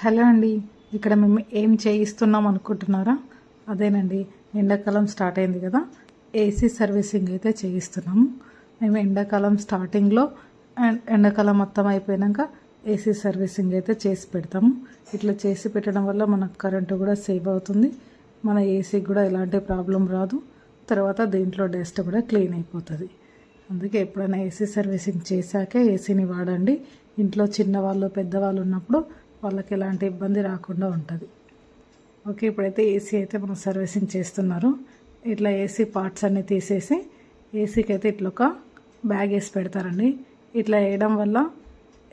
Hello అండి. ఇక్కడ మేము ఏం చేయిస్తున్నాం అనుకుంటున్నారా? అదేనండి, ఎండాకాలం స్టార్ట్ అయింది కదా, ఏసీ సర్వీసింగ్ అయితే చేయిస్తున్నాము. మేము ఎండాకాలం స్టార్టింగ్లో ఎండాకాలం మొత్తం అయిపోయాక ఏసీ సర్వీసింగ్ అయితే చేసి పెడతాము. ఇట్లా చేసి పెట్టడం వల్ల మనకు కరెంటు కూడా సేవ్ అవుతుంది, మన ఏసీకి కూడా ఎలాంటి ప్రాబ్లం రాదు. తర్వాత దీంట్లో డస్ట్ కూడా క్లీన్ అయిపోతుంది. అందుకే ఎప్పుడైనా ఏసీ సర్వీసింగ్ చేశాకే ఏసీని వాడండి. ఇంట్లో చిన్నవాళ్ళు పెద్దవాళ్ళు ఉన్నప్పుడు వాళ్ళకి ఎలాంటి ఇబ్బంది రాకుండా ఉంటుంది. ఓకే, ఇప్పుడైతే ఏసీ అయితే మనం సర్వీసింగ్ చేస్తున్నారు. ఇట్లా ఏసీ పార్ట్స్ అన్నీ తీసేసి ఏసీకి అయితే ఇట్లా ఒక బ్యాగ్ వేసి పెడతారండి. ఇట్లా వేయడం వల్ల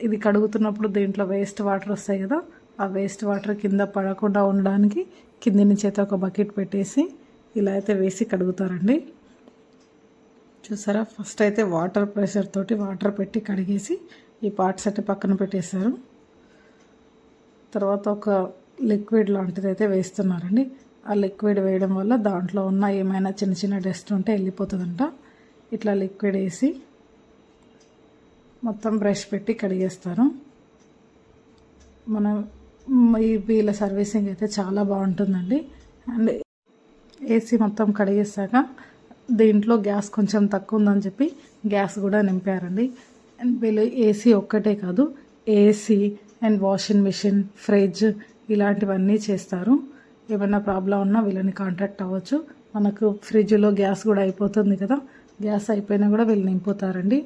ఇది కడుగుతున్నప్పుడు దీంట్లో వేస్ట్ వాటర్ వస్తాయి కదా, ఆ వేస్ట్ వాటర్ కింద పడకుండా ఉండడానికి కింది నుంచి అయితే ఒక బకెట్ పెట్టేసి ఇలా అయితే వేసి కడుగుతారండి. చూసారా, ఫస్ట్ అయితే వాటర్ ప్రెషర్ తోటి వాటర్ పెట్టి కడిగేసి ఈ పార్ట్స్ అయితే పక్కన పెట్టేశారు. తర్వాత ఒక లిక్విడ్ లాంటిది అయితే వేస్తున్నారండి. ఆ లిక్విడ్ వేయడం వల్ల దాంట్లో ఉన్న ఏమైనా చిన్న చిన్న డస్ట్ ఉంటే వెళ్ళిపోతుందంట. ఇట్లా లిక్విడ్ వేసి మొత్తం బ్రష్ పెట్టి కడిగేస్తారు. మనం వీళ్ళ సర్వీసింగ్ అయితే చాలా బాగుంటుందండి. అండ్ ఏసీ మొత్తం కడిగేసాక దీంట్లో గ్యాస్ కొంచెం తక్కువ ఉందని చెప్పి గ్యాస్ కూడా నింపారండి. అండ్ వీళ్ళు ఏసీ ఒక్కటే కాదు, AC and washing machine, fridge ఇలాంటివన్నీ చేస్తారు. ఏమైనా ప్రాబ్లం ఉన్నా వీళ్ళని కాంటాక్ట్ అవ్వచ్చు. మనకు ఫ్రిడ్జ్లో గ్యాస్ కూడా అయిపోతుంది కదా, గ్యాస్ అయిపోయినా కూడా వీళ్ళు నింపుతారండి.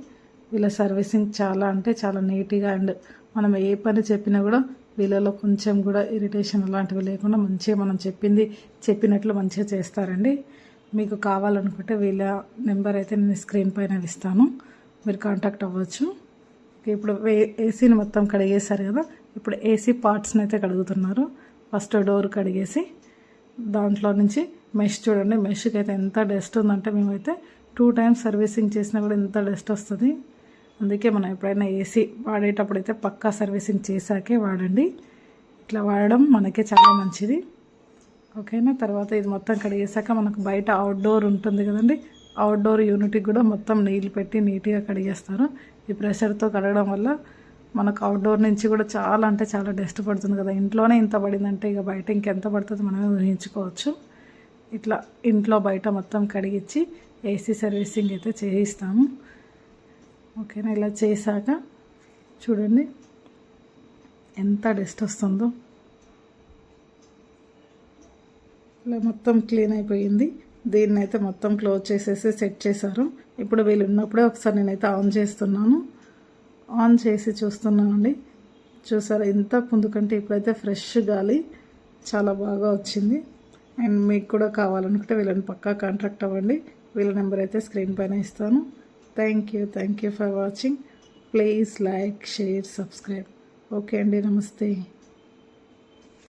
వీళ్ళ సర్వీసింగ్ చాలా అంటే చాలా నీట్గా, అండ్ మనం ఏ పని చెప్పినా కూడా వీళ్ళలో కొంచెం కూడా ఇరిటేషన్ అలాంటివి లేకుండా మంచిగా మనం చెప్పినట్లు మంచిగా చేస్తారండి. మీకు కావాలనుకుంటే వీళ్ళ నెంబర్ అయితే నేను స్క్రీన్ పైన ఇస్తాను, మీరు కాంటాక్ట్ అవ్వచ్చు. ఇప్పుడు ఏసీని మొత్తం కడిగేశారు కదా, ఇప్పుడు ఏసీ పార్ట్స్ని అయితే కడుగుతున్నారు. ఫస్ట్ డోర్ కడిగేసి దాంట్లో నుంచి మెష్ చూడండి, మెష్కి అయితే ఎంత డస్ట్ ఉందంటే మేమైతే 2 times సర్వీసింగ్ చేసినా కూడా ఎంత డస్ట్ వస్తుంది. అందుకే మనం ఎప్పుడైనా ఏసీ వాడేటప్పుడు అయితే పక్కా సర్వీసింగ్ చేశాకే వాడండి. ఇట్లా వాడడం మనకే చాలా మంచిది. ఓకేనా, తర్వాత ఇది మొత్తం కడిగేశాక మనకు బయట అవుట్డోర్ ఉంటుంది కదండి, అవుట్డోర్ యూనిట్కి కూడా మొత్తం నీళ్ళు పెట్టి నీట్గా కడిగేస్తారు. ఈ ప్రెషర్తో కడగడం వల్ల మనకు అవుట్డోర్ నుంచి కూడా చాలా అంటే చాలా డస్ట్ పడుతుంది కదా. ఇంట్లోనే ఇంత పడిందంటే ఇక బయట ఇంకెంత పడుతుంది మనమే ఊహించుకోవచ్చు. ఇట్లా ఇంట్లో బయట మొత్తం కడిగించి ఏసీ సర్వీసింగ్ అయితే చేయిస్తాము. ఓకేనా, ఇలా చేశాక చూడండి ఎంత డస్ట్ వస్తుందో. ఇలా మొత్తం క్లీన్ అయిపోయింది. దీన్ని అయితే మొత్తం క్లోజ్ చేసేసి సెట్ చేశారు. ఇప్పుడు వీళ్ళు ఉన్నప్పుడే ఒకసారి నేనైతే ఆన్ చేస్తున్నాను. ఆన్ చేసి చూస్తున్నానండి. చూసారా, ఇంత ముందు కంటే ఇప్పుడైతే ఫ్రెష్ గాలి చాలా బాగా వచ్చింది. అండ్ మీకు కూడా కావాలనుకుంటే వీళ్ళని పక్కా కాంటాక్ట్ అవ్వండి. వీళ్ళ నెంబర్ అయితే స్క్రీన్ పైన ఇస్తాను. Thank you for watching. Please like, share, subscribe. Okay అండి, నమస్తే.